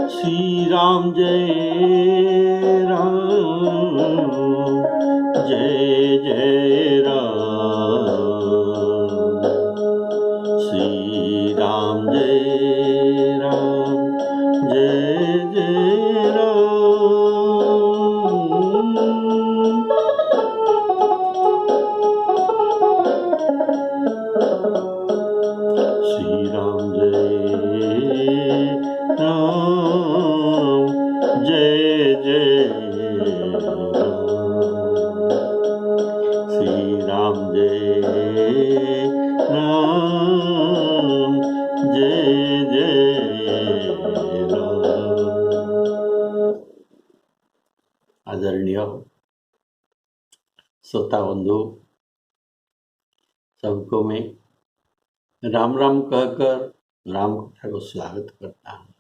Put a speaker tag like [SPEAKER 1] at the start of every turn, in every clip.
[SPEAKER 1] श्री राम जय राम, जय जय राम। श्री राम जय राम, जय जय राम। श्री राम जय राम, जय जय राम। श्री राम जय राम, जय जय राम। आदरणीय श्रोता बंधु, सबको मैं राम राम कहकर राम कथा को स्वागत करता हूँ।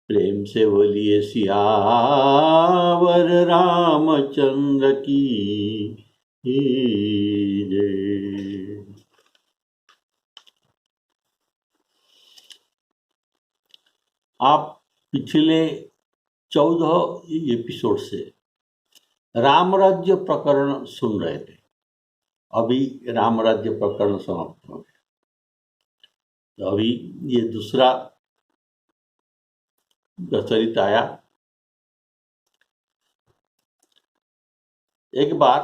[SPEAKER 1] प्रेम से बोलिए सियावर रामचंद्र की जय। आप पिछले 14 एपिसोड से राम राज्य प्रकरण सुन रहे थे। अभी राम राज्य प्रकरण समाप्त हो गया, तो अभी ये दूसरा चरित आया। एक बार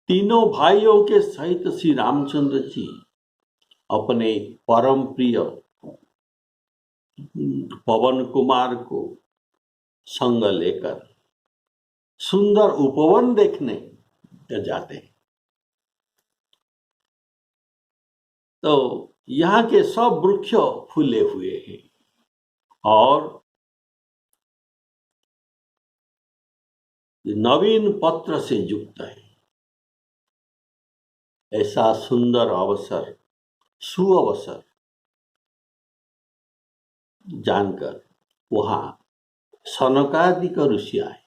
[SPEAKER 1] तीनों भाइयों के सहित श्री रामचंद्र जी अपने परम प्रिय पवन कुमार को संग लेकर सुंदर उपवन देखने जाते हैं। तो यहाँ के सब वृक्ष फूले हुए हैं और नवीन पत्र से युक्त है। ऐसा सुंदर अवसर, सुअवसर जानकर वहां सनकादिक ऋषि आए,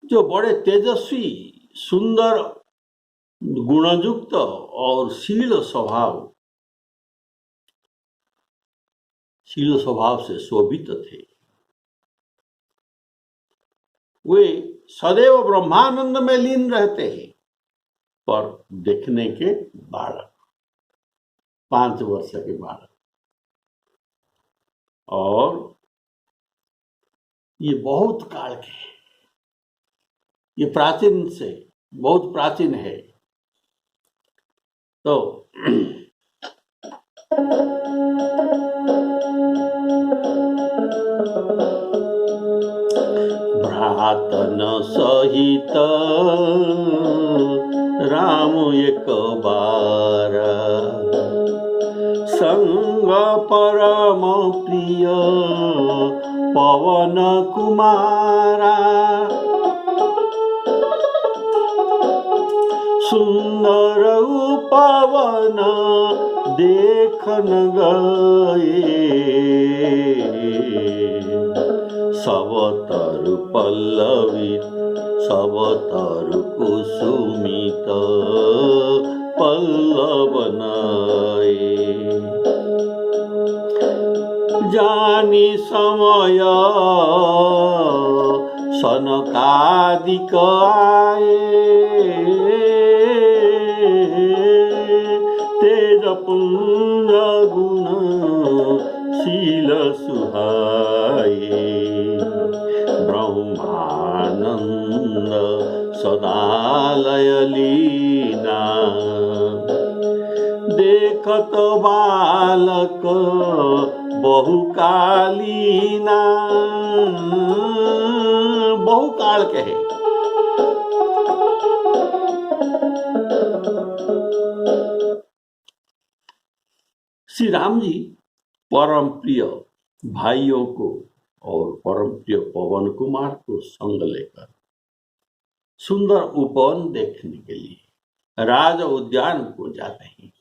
[SPEAKER 1] जो बड़े तेजस्वी, सुंदर, गुणयुक्त और शील स्वभाव से शोभित थे। वे सदैव ब्रह्मानंद में लीन रहते हैं, पर देखने के बालक, 5 वर्ष के बालक। और ये बहुत काल के हैं, ये प्राचीन से बहुत प्राचीन है। तो भ्रातन सहित राम एक बार, संग परम प्रिय पवन कुमारा। सुंदर उपवन देखन गए, सब तरु पल्लवित, सब तरु कुसुमित पल्लव नये। जानी समय सनकादिक आए, तेज पुंज गुण शील सुहाए। ब्रह्मानंद सदालय लीना, देखत बालक बहुकालीना। बहुकाल के है। श्री राम जी परम प्रिय भाइयों को और परम प्रिय पवन कुमार को संग लेकर सुंदर उपवन देखने के लिए राज उद्यान को जाते हैं।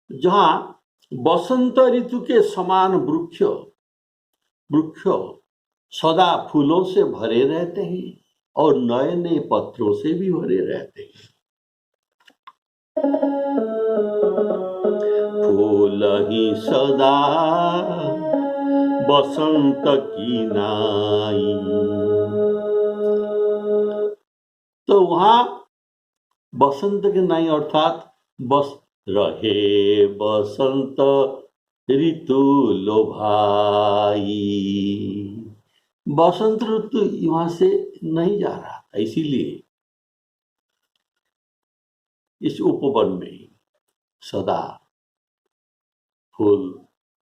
[SPEAKER 1] जहां बसंत ऋतु के समान वृक्ष सदा फूलों से भरे रहते हैं। और नए नए पत्रों से भी भरे रहते हैं। फूल ही सदा बसंत की नाई। तो वहां बसंत के नाई अर्थात बस रहे बसंत ऋतु लोभाई। बसंत ऋतु वहां से नहीं जा रहा था, इसीलिए इस उपवन में सदा फूल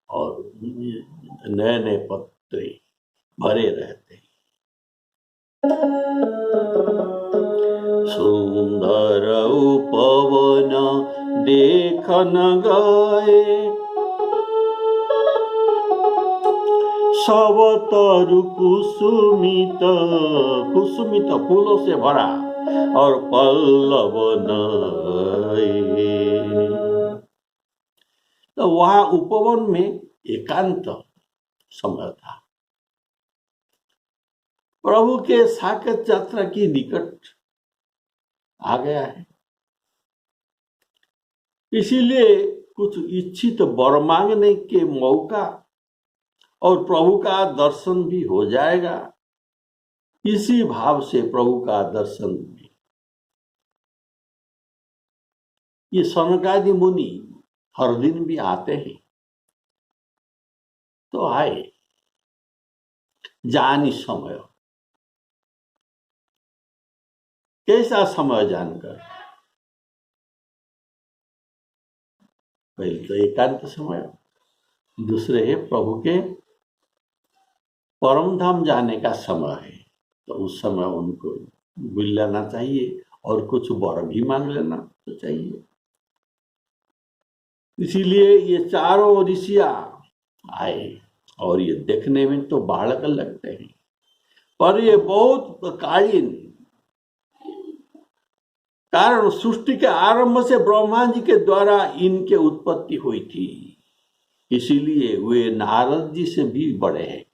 [SPEAKER 1] और नए नए पत्ते भरे रहते हैं। सुंदर उपवन देखन गए सब तरु कुसुमित, कुसुमित फूलों से भरा और पल्लव नए। तो वहां उपवन में एकांत समय था। प्रभु के साकेत यात्रा की निकट आ गया है, इसीलिए कुछ इच्छित वर मांगने के मौका और प्रभु का दर्शन भी हो जाएगा। इसी भाव से प्रभु का दर्शन भी ये सनकादि मुनि हर दिन भी आते हैं, तो आए जानी समय। कैसा समय जानकर? पहले तो एकांत समय, दूसरे है प्रभु के परम धाम जाने का समय है। तो उस समय उनको मिल लेना चाहिए और कुछ वर भी मांग लेना तो चाहिए। इसीलिए ये चारों ऋषियां आए और ये देखने में तो बालक लगते हैं, पर ये बहुत कालीन। कारण सृष्टि के आरंभ से ब्रह्मा जी के द्वारा इनके उत्पत्ति हुई थी, इसीलिए वे नारद जी से भी बड़े हैं।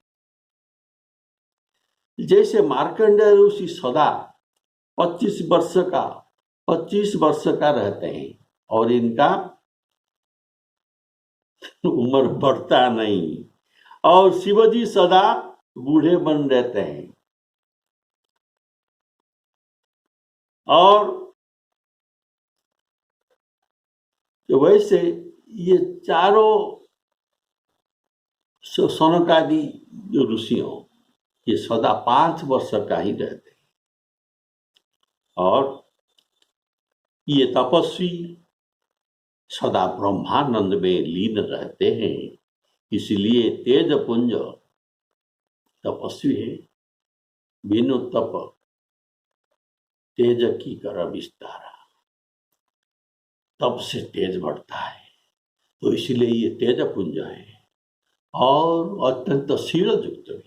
[SPEAKER 1] जैसे मार्कंडेय ऋषि सदा 25 वर्ष का रहते हैं और इनका उम्र बढ़ता नहीं, और शिवजी सदा बूढ़े बन रहते हैं। और वैसे ये चारों सनकादि जो ऋषियों ये सदा 5 वर्ष का ही रहते हैं। और ये तपस्वी सदा ब्रह्मानंद में लीन रहते हैं, इसलिए तेज पुंज तपस्वी है। बिनु तप तेज की कर विस्तारा, तप से तेज बढ़ता है, तो इसलिए ये तेज पुंज है और अत्यंत शील युक्त भी है।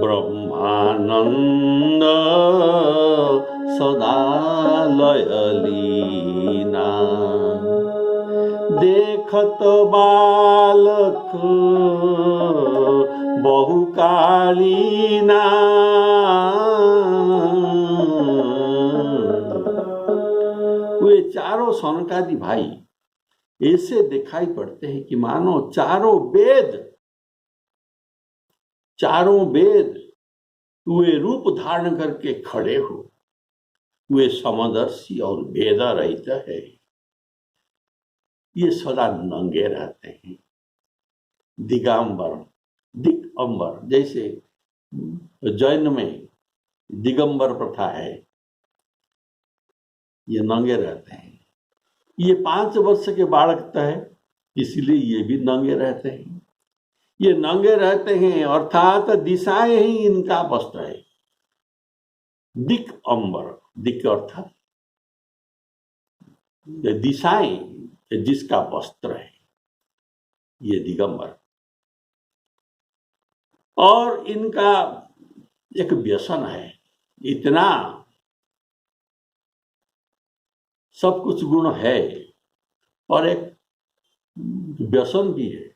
[SPEAKER 1] ब्रह्मानंद सदा लयलीना, देखत बालक बहुकालीना। वे चारों सनकादि भाई ऐसे दिखाई पड़ते हैं कि मानो चारों वेद वे रूप धारण करके खड़े हो। वे समदर्शी और भेद रहित है। ये सदा नंगे रहते हैं, दिगंबर जैसे जैन में दिगंबर प्रथा है, ये नंगे रहते हैं। ये 5 वर्ष के बालक है, इसलिए ये भी नंगे रहते हैं। ये नंगे रहते हैं अर्थात दिशाएं ही इनका वस्त्र है। दिक अंबर, दिक अर्थात दिशाएं जिसका वस्त्र है, ये दिगंबर। और इनका एक व्यसन है, इतना सब कुछ गुण है और एक व्यसन भी है।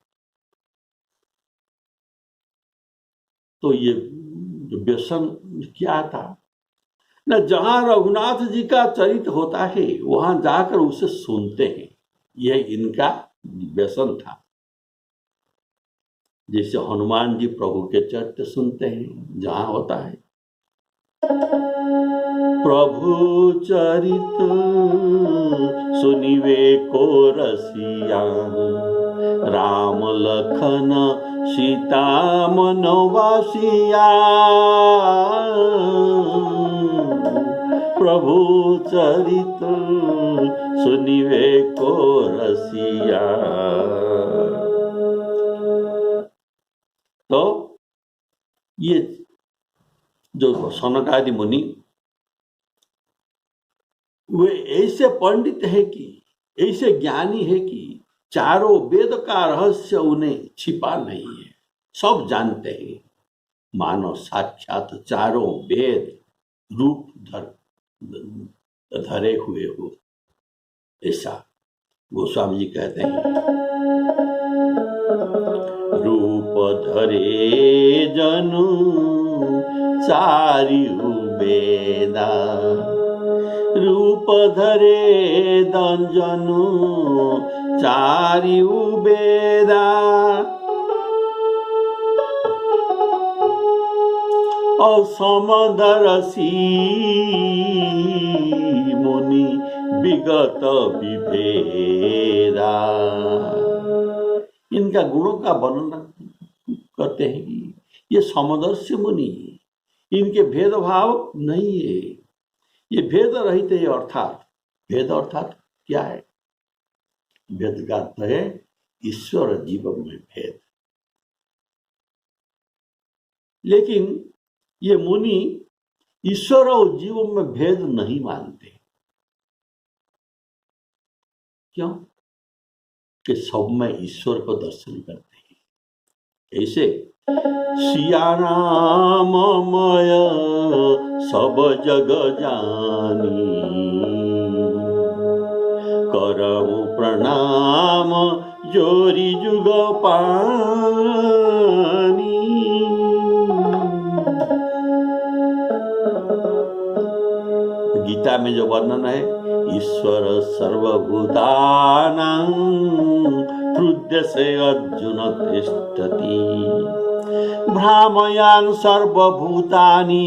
[SPEAKER 1] तो ये व्यसन क्या था न, जहां रघुनाथ जी का चरित्र होता है वहां जाकर उसे सुनते हैं, यह इनका व्यसन था। जैसे हनुमान जी प्रभु के चरित्र सुनते हैं, जहां होता है प्रभु चरित सुनिवे को रसिया, राम लखन सीता मनवासिया, प्रभु चरित सुनिवे को रसिया। तो ये जो सनक आदि मुनि वे ऐसे पंडित है कि, ऐसे ज्ञानी है कि चारों वेद का रहस्य उन्हें छिपा नहीं है, सब जानते हैं। मानो साक्षात चारों वेद रूप धरे हुए हो, ऐसा गोस्वामी जी कहते हैं। रूप धरे जनु चारि वेदा, रूप धरे जनु चारि वेदा, असमदरसी मुनि विगत विभेदा। इनका गुणों का वर्णन करते हैं कि ये समदर्शी मुनि, इनके भेदभाव नहीं है, ये भेद रहित है। अर्थात भेद अर्थात क्या है? भेद का अर्थ है ईश्वर जीवन में भेद। लेकिन ये मुनि ईश्वर और जीवन में भेद नहीं मानते। क्यों? कि सब में ईश्वर को दर्शन करते हैं। ऐसे सिया राम मय सब जग जानी, करऊ प्रणाम जोरी जुग पानी। गीता में जो वर्णन है, ईश्वर सर्वभूतानां हृदय से अर्जुन तिष्ठति, भ्रामयान सर्वभूतानि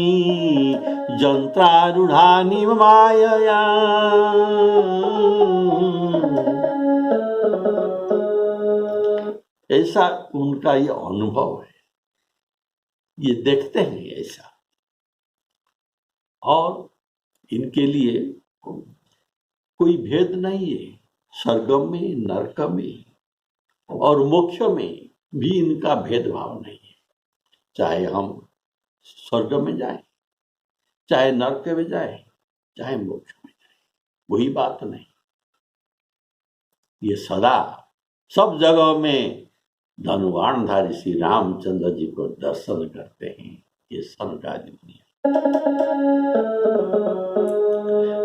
[SPEAKER 1] यंत्रारूढ़ानि मायया। ऐसा उनका ये अनुभव है, ये देखते हैं ऐसा। और इनके लिए कोई भेद नहीं है, स्वर्ग में, नरक में और मोक्ष में भी इनका भेदभाव नहीं है। चाहे हम स्वर्ग में जाए, चाहे नरक में जाए, चाहे मोक्ष में जाए, वही बात नहीं। ये सदा सब जगह में धनुवाणधारी श्री रामचंद्र जी को दर्शन करते हैं। ये सनकादि मुनि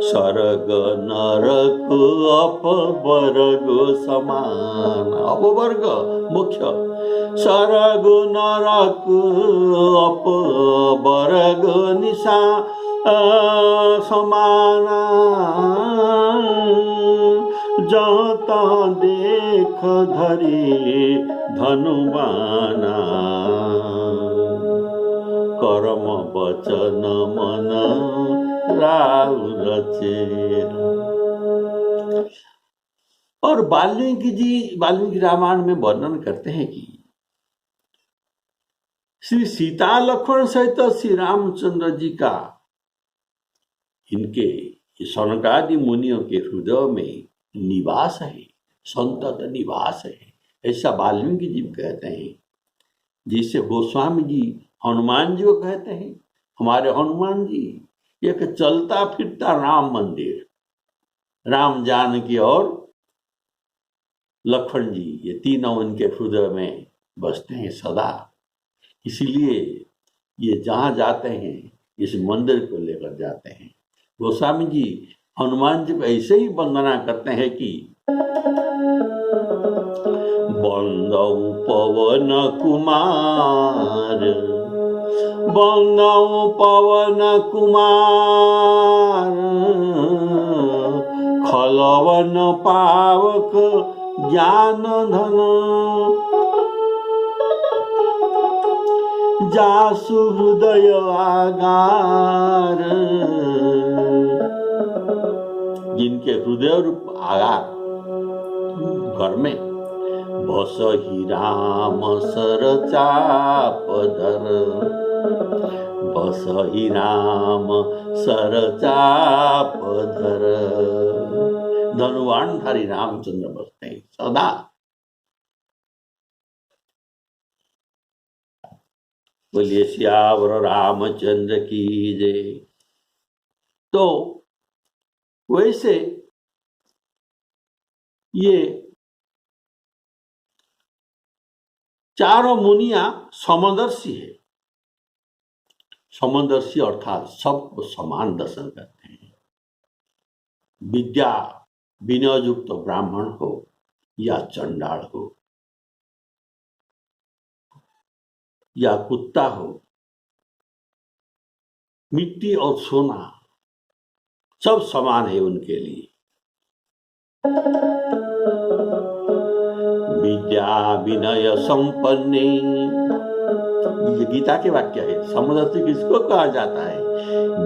[SPEAKER 1] स्वर्ग नरक अपवर्ग समान, अपवर्ग मुख्य, स्वर्ग नरक अपवर्ग निशा समाना, जहाँ देख धरे धनुबाना, कर्म वचन मन राव रचेरा। और वाल्मीकि रामायण में वर्णन करते हैं कि श्री सीता लक्ष्मण सहित श्री रामचंद्र जी का इनके सनकादि मुनियों के हृदय में निवास है, संतत निवास है, ऐसा वाल्मीकि जी कहते हैं। जिसे गोस्वामी जी हनुमान जी को कहते हैं, हमारे हनुमान जी एक चलता फिरता राम मंदिर, राम जानकी और लक्ष्मण जी, ये तीनों उनके हृदय में बसते हैं सदा। इसीलिए ये जहाँ जाते हैं इस मंदिर को लेकर जाते हैं। गोस्वामी जी हनुमान जी को ऐसे ही वंदना करते हैं कि बंदौ पवन कुमार बंदौ पवन कुमार, खलवन पावक ज्ञान धन, जासु हृदय आगार, जिनके हृदय रूप आगार घर में बसहि राम सर चाप धर, बसहि राम सर चाप धर। धनुवाणधारी रामचंद्र बसते हैं सदा। बोलिए सियावर रामचंद्र की जय। तो वैसे ये चारों मुनियां समदर्शी है। समदर्शी अर्थात सबको समान दर्शन करते हैं। विद्या विनयुक्त ब्राह्मण हो या चंडाल हो या कुत्ता हो, मिट्टी और सोना सब समान है उनके लिए। विद्या विनय संपन्ने, ये गीता के वाक्य है। समदर्शी किसको कहा जाता है?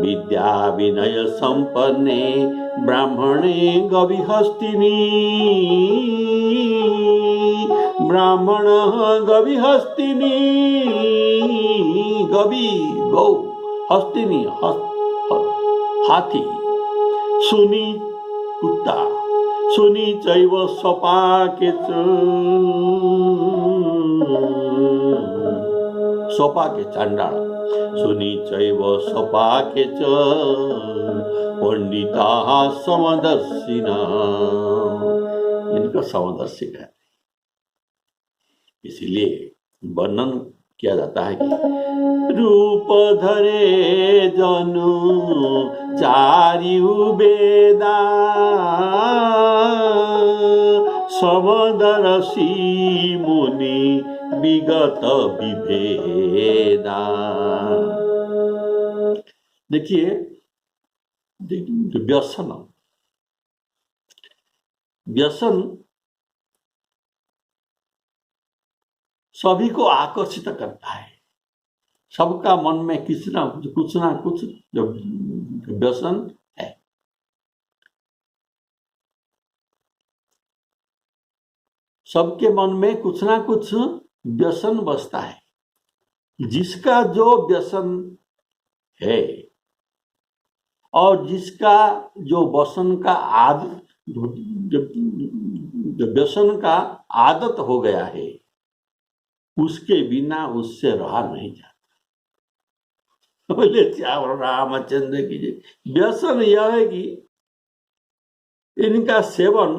[SPEAKER 1] विद्या विनय संपन्ने ब्राह्मणे गविहस्तिनी, ब्राह्मण गविहस्तिनी, गवि गौ, हस्तिनी हाथी, सुनी कुत्ता, सुनी चैव सपाके सपाके चंडाल, सुनी चैव सपाके च पंडिता समदर्शिना, इनको समदर्शी कहते हैं। इसीलिए वर्णन किया जाता है कि रूप धरे जनु चारिउ वेदा, समदर्शी मुनि विगत विभेदा। देखिए व्यसन, व्यसन सभी को आकर्षित करता है। सबका मन में कुछ ना कुछ व्यसन है। सबके मन में कुछ ना कुछ व्यसन बसता है। जिसका जो व्यसन है और जिसका जो व्यसन का व्यसन का आदत हो गया है, उसके बिना उससे रहा नहीं जाता। बोले श्याम रामचंद्र की जय। व्यसन यह है कि इनका सेवन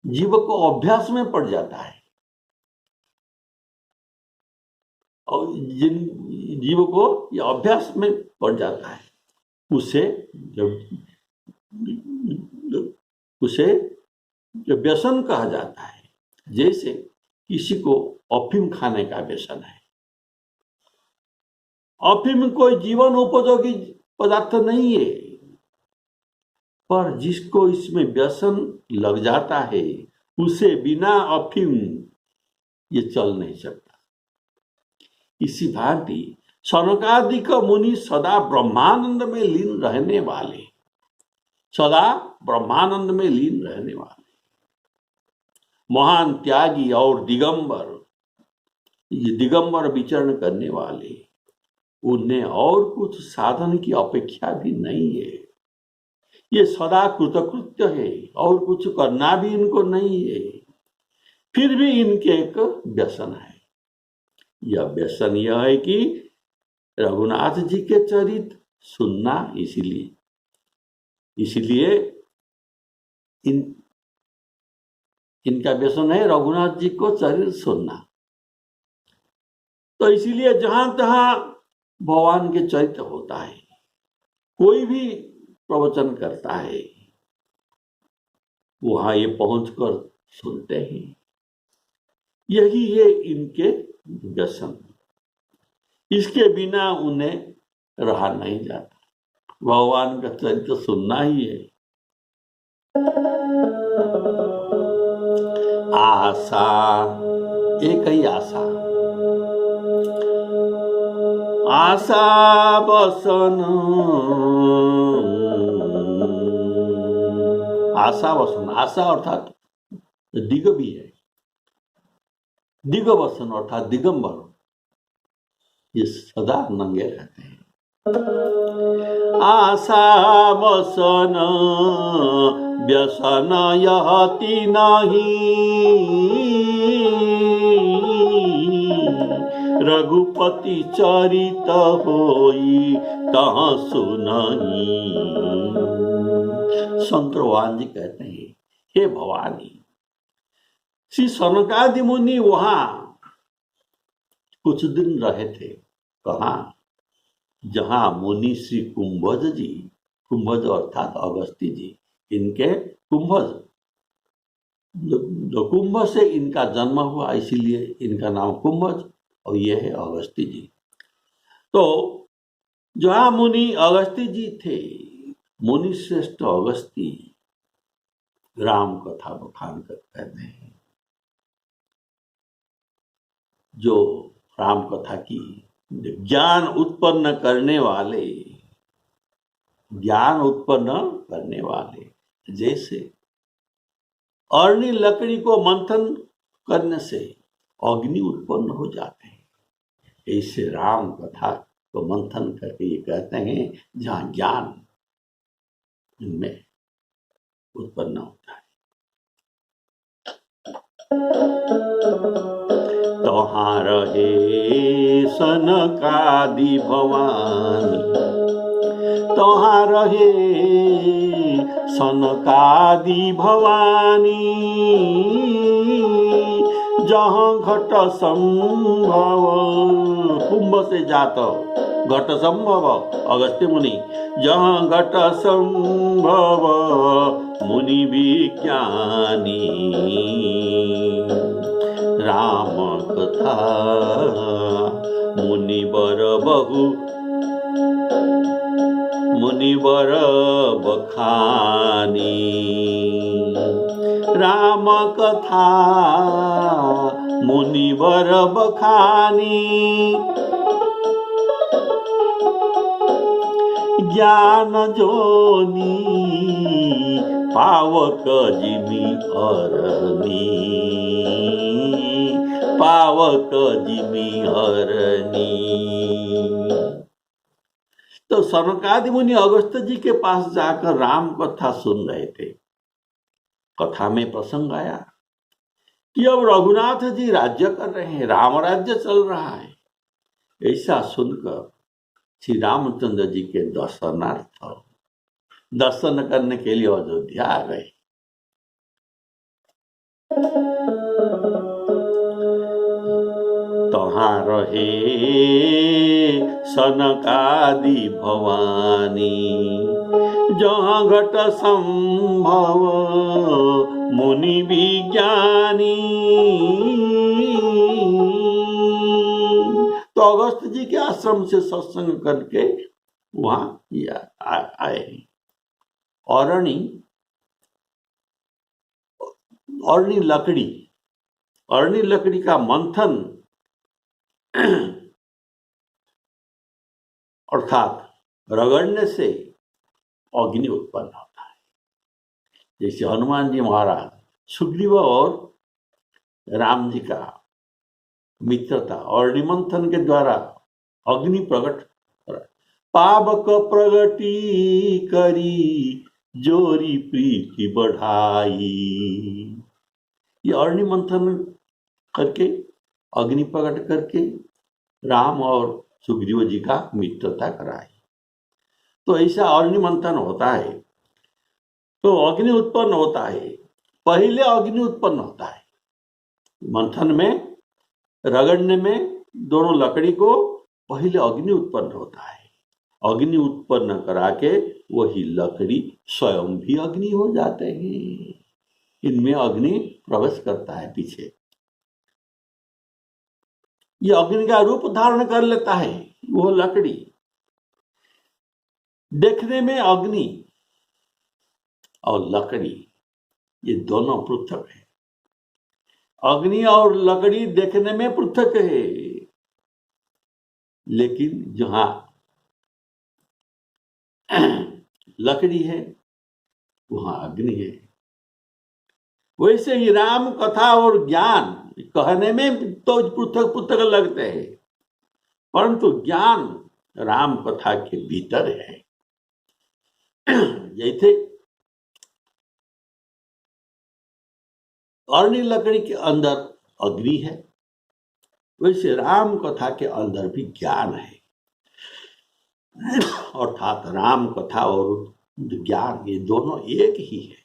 [SPEAKER 1] जीव को अभ्यास में पड़ जाता है और जिन जीव को यह अभ्यास में पड़ जाता है उसे व्यसन कहा जाता है। जैसे किसी को अफीम खाने का व्यसन है। अफीम कोई जीवन उपयोगी पदार्थ नहीं है, पर जिसको इसमें व्यसन लग जाता है उसे बिना अफीम ये चल नहीं सकता। इसी भांति सनकादिक मुनि सदा ब्रह्मानंद में लीन रहने वाले, सदा ब्रह्मानंद में लीन रहने वाले महान त्यागी और दिगंबर, ये दिगंबर विचरण करने वाले, उन्हें और कुछ साधन की अपेक्षा भी नहीं है। ये सदा कृतकृत्य है और कुछ करना भी इनको नहीं है, फिर भी इनके एक व्यसन है। यह व्यसन यह है कि रघुनाथ जी के चरित्र सुनना। इसीलिए इनका व्यसन है रघुनाथ जी को चरित्र सुनना। तो इसीलिए जहां तहां भगवान के चरित्र होता है, कोई भी प्रवचन करता है, वहां ये पहुंचकर सुनते हैं। यही है इनके व्यसन, इसके बिना उन्हें रहा नहीं जाता। भगवान का चरित्र सुनना ही है। आशा, एक ही आशा, आशा बसन, आशा बसन, आशा अर्थात दिग भी है, दिग बसन अर्थात दिगंबर, ये सदा नंगे रहते हैं। आशा बसन व्यसन यहति नहीं, रघुपति चरित होई तहाँ सुनई। संत भगवान जी कहते हैं, हे भवानी, श्री सनकादि मुनि वहां कुछ दिन रहे थे। कहाँ? जहां मुनि श्री कुंभज जी, कुंभज अर्थात अगस्ती जी, इनके कुंभज, जो कुंभ से इनका जन्म हुआ, इसीलिए इनका नाम कुंभज, और ये है अगस्ती जी। तो जहां मुनि अगस्ती जी थे, मुनि श्रेष्ठ अगस्ती राम कथा बखान कर कहते हैं। जो राम कथा की ज्ञान उत्पन्न करने वाले, ज्ञान उत्पन्न करने वाले, जैसे अरणी लकड़ी को मंथन करने से अग्नि उत्पन्न हो जाते हैं, ऐसे राम कथा को मंथन करके ये कहते हैं जहां ज्ञान इनमें उत्पन्न होता है। तहाँ रहे सनकादि भवानी, तहाँ रहे सनकादि भवानी, जहाँ घट संभव, कुंभ से जात घट संभव अगस्त्य मुनि, जहाँ घट संभव मुनि विज्ञानी, राम कथा मुनिवर बहु, मुनिवर बखानी, राम कथा मुनिवर बखानी, ज्ञान जोनी पावक जिमी अरनी, पावक जिमी अरनी। तो सनकादि मुनि अगस्त जी के पास जाकर राम कथा सुन रहे थे। कथा में प्रसंग आया कि अब रघुनाथ जी राज्य कर रहे हैं, राम राज्य चल रहा है। ऐसा सुनकर श्री रामचंद्र जी के दर्शनार्थ, दर्शन करने के लिए अयोध्या आ गए। तहाँ रहे सनकादि भवानी, जहाँ घट संभव मुनि विज्ञानी। तो अगस्त जी के आश्रम से सत्संग करके वहां आए। अरणी लकड़ी, अरणी लकड़ी का मंथन अर्थात रगड़ने से अग्नि उत्पन्न होता है। जैसे हनुमान जी महाराज सुग्रीव और राम जी का मित्रता और निमंथन के द्वारा अग्नि प्रकट, पावक प्रगति करी जोरी प्रीति बढ़ाई। ये अग्नि मंथन करके, अग्नि प्रकट करके राम और सुग्रीव जी का मित्रता कराई। तो ऐसा अग्नि मंथन होता है तो अग्नि उत्पन्न होता है। पहले अग्नि उत्पन्न होता है मंथन में, रगड़ने में दोनों लकड़ी को पहले अग्नि उत्पन्न होता है। अग्नि उत्पन्न करा के वही लकड़ी स्वयं भी अग्नि हो जाते हैं। इनमें अग्नि प्रवेश करता है पीछे। ये अग्नि का रूप धारण कर लेता है। वो लकड़ी देखने में अग्नि और लकड़ी ये दोनों पृथक है। अग्नि और लकड़ी देखने में पृथक है, लेकिन जहां लकड़ी है वहां अग्नि है। वैसे ही राम कथा और ज्ञान कहने में तो पृथक पृथक लगते हैं, परंतु ज्ञान राम कथा के भीतर है। जैसे अरणी लकड़ी के अंदर अग्नि है, वैसे राम कथा के अंदर भी ज्ञान है। अर्थात राम कथा और ज्ञान ये दोनों एक ही है।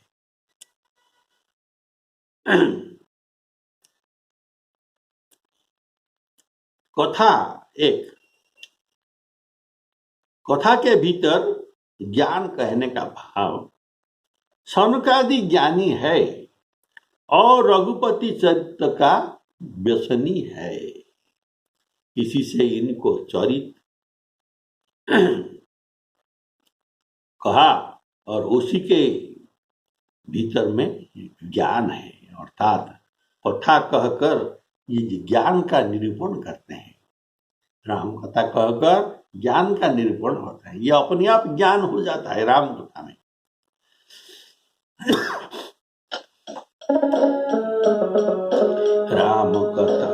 [SPEAKER 1] कथा एक, कथा के भीतर ज्ञान कहने का भाव सनकादि ज्ञानी है और रघुपति चरित्र का व्यसनी है। इसी से इनको चरित कहा और उसी के भीतर में ज्ञान है। अर्थात कथा कहकर ये ज्ञान का निरूपण करते हैं। राम कथा कहकर ज्ञान का निरूपण होता है। ये अपने आप ज्ञान हो जाता है राम कथा में। राम कथा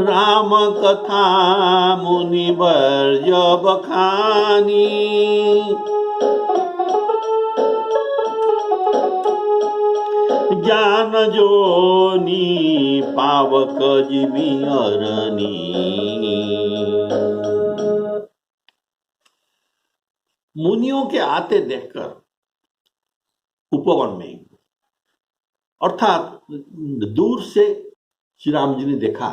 [SPEAKER 1] राम कथा मुनिवर जब खानी, ज्ञान जोनी पावक जीवी अरनी। मुनियों के आते देखकर उपवन में, अर्थात दूर से श्री राम जी ने देखा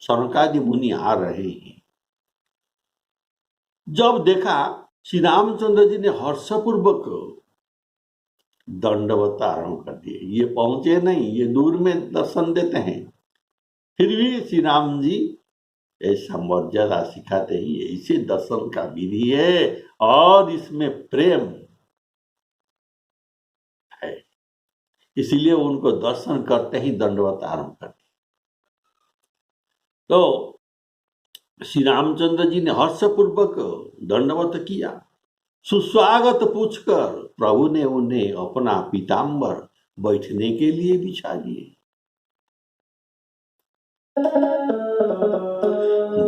[SPEAKER 1] सनकादि मुनि आ रहे हैं। जब देखा श्री रामचंद्र जी ने हर्षपूर्वक दंडवत आरंभ कर दिए। ये पहुंचे नहीं, ये दूर में दर्शन देते हैं, फिर भी श्री राम जी ऐसा मर्यादा सिखाते ही ऐसे दर्शन का विधि है और इसमें प्रेम है, इसीलिए उनको दर्शन करते ही दंडवत आरंभ कर दिया। तो श्री रामचंद्र जी ने हर्षपूर्वक दंडवत किया। सुस्वागत पूछकर प्रभु ने उन्हें अपना पीतांबर बैठने के लिए बिछा दिए।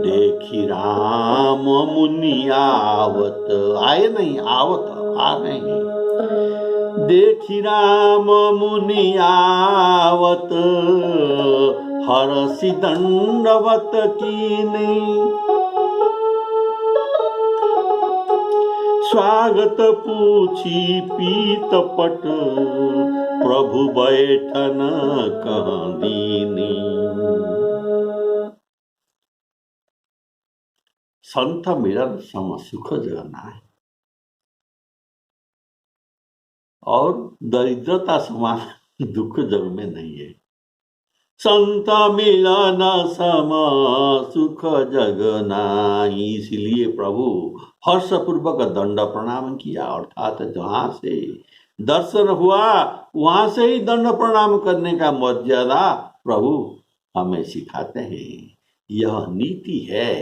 [SPEAKER 1] देखी राम मुनि आवत, आए नहीं, आवत आ रहे हैं। देखी राम मुनि आवत, हरसि दंडवत कीने। स्वागत पूछी पीत पट, प्रभु बैठन कहाँ दीनी। संत मिलन सम सुख जग नाहि, और दरिद्रता समान दुख जग में नहीं है। संत मिलन सम सुख जग नाहि, इसलिए प्रभु हर्षपूर्वक दंड प्रणाम किया। अर्थात जहां से दर्शन हुआ वहां से ही दंड प्रणाम करने का मर्यादा प्रभु हमें सिखाते हैं। यह नीति है,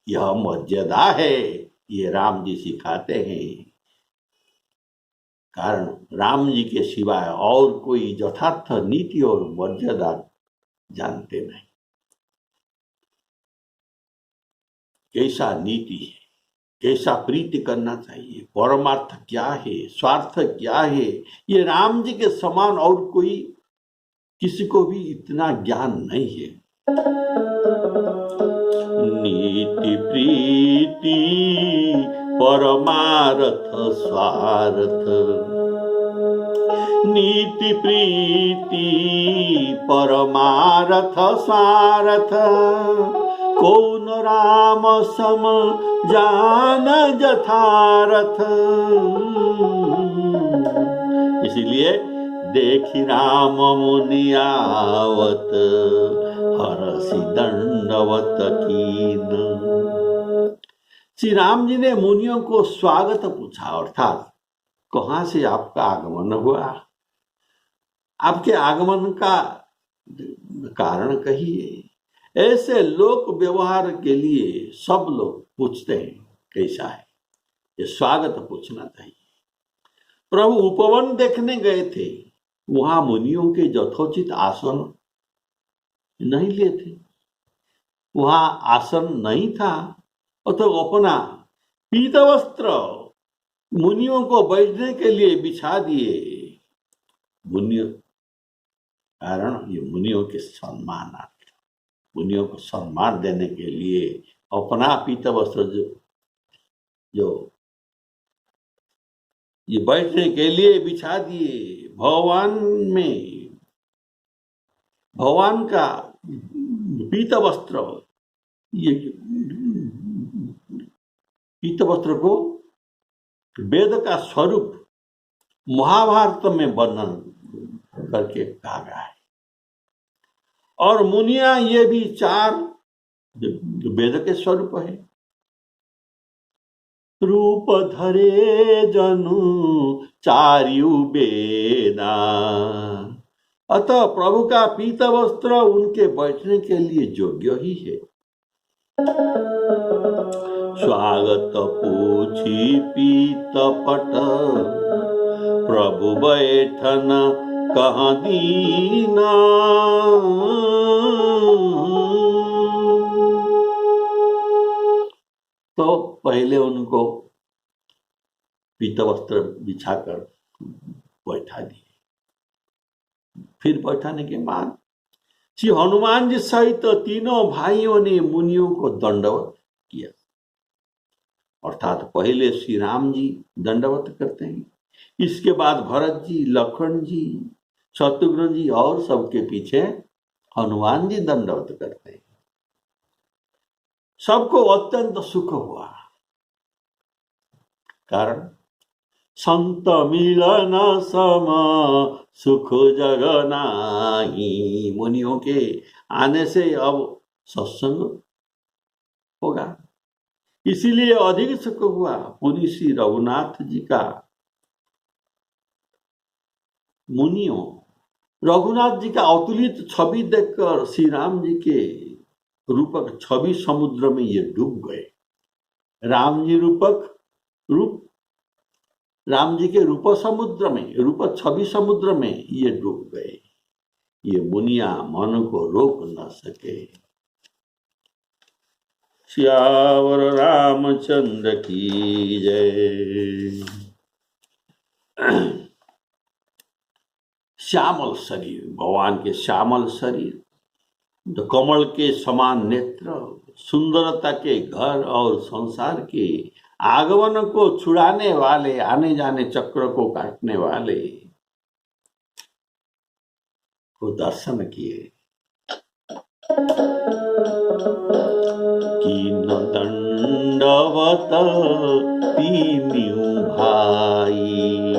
[SPEAKER 1] यह मर्यादा है, ये राम जी सिखाते हैं। कारण राम जी के सिवाय और कोई यथार्थ नीति और मर्यादा जानते नहीं। कैसा नीति है, कैसा प्रीति करना चाहिए, परमार्थ क्या है, स्वार्थ क्या है, ये राम जी के समान और कोई किसी को भी इतना ज्ञान नहीं है। नीति प्रीति परमार्थ स्वार्थ, नीति प्रीति परमार्थ स्वार्थ, कौन राम सम जान यथार्थ। इसीलिए देखी राम मुनि आवत, हरसि दंडवत कीन। श्री राम जी ने मुनियों को स्वागत पूछा, अर्थात कहां से आपका आगमन हुआ, आपके आगमन का कारण कहिए। ऐसे लोक व्यवहार के लिए सब लोग पूछते हैं कैसा है, ये स्वागत पूछना चाहिए। प्रभु उपवन देखने गए थे, वहां मुनियों के यथोचित आसन नहीं लिए थे, वहां आसन नहीं था, तो अपना पीत वस्त्र मुनियों को बैठने के लिए बिछा दिए। मुनियों कारण ये मुनियों के सम्मानार्थ, मुनियों को सम्मान देने के लिए अपना पीत वस्त्र जो ये बैठने के लिए बिछा दिए। भगवान का पीत वस्त्र, ये पीत वस्त्र को वेद का स्वरूप महाभारत में वर्णन करके कहा गया है। और मुनिया ये भी चार वेद के स्वरूप है। रूप धरे जनु चार्यु वेदा, अतः प्रभु का पीत वस्त्र उनके बैठने के लिए योग्य ही है। स्वागत पूछी पीत पट, प्रभु बैठन कहाँ दीना। तो पहले उनको पीत वस्त्र बिछाकर बैठा दिए। फिर बैठाने के बाद श्री हनुमान जी सहित तीनों भाइयों ने मुनियों को दंडवत किया, अर्थात पहले श्री राम जी दंडवत करते हैं, इसके बाद भरत जी, लक्ष्मण जी, शत्रुघ्न जी और सबके पीछे हनुमान जी दंडवत करते हैं। सबको अत्यंत सुख हुआ, कारण संत मिलन सम सुख जग नाही। मुनियों के आने से अब सत्संग होगा, इसीलिए अधिक सुख हुआ। पुरी श्री रघुनाथ जी का मुनियों रघुनाथ जी का अतुलित छवि देखकर श्री राम जी के रूपक छवि समुद्र में ये डूब गए। राम जी राम जी के रूप समुद्र में, रूप छवि समुद्र में ये डूब गए। ये मुनिया मन को रोक न सके। श्यावर रामचंद्र की जय। श्यामल शरीर, भगवान के श्यामल शरीर, जो कमल के समान नेत्र, सुंदरता के घर और संसार के आगमन को छुड़ाने वाले, आने जाने चक्र को काटने वाले को दर्शन किए। कीन दंडवत तीनिउ भाई,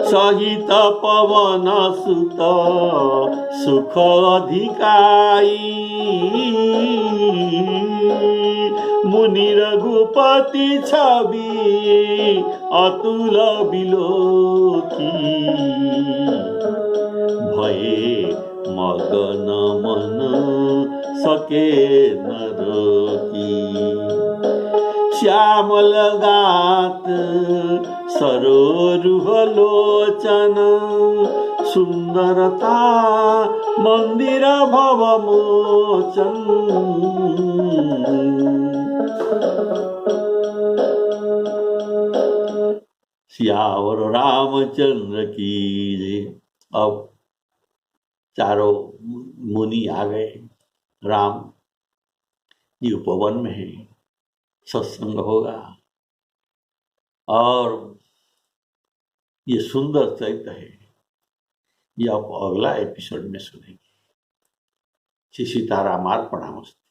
[SPEAKER 1] सहित पवन सुत सुख अधिकाई। मुनि रघुपति छवि अतुल बिलोकी, भये मगन मन सके न रोकी। श्यामल गात सरोरुह लोचन, सुंदरता मंदिर भव मोचन। सियावर रामचंद्र की जय। अब चारों मुनि आ गए, राम जी उपवन में है, सत्संग होगा और ये सुंदर चरित्र है, ये आप अगला एपिसोड में सुनेंगे। श्री सीताराम अर्पणमस्तु।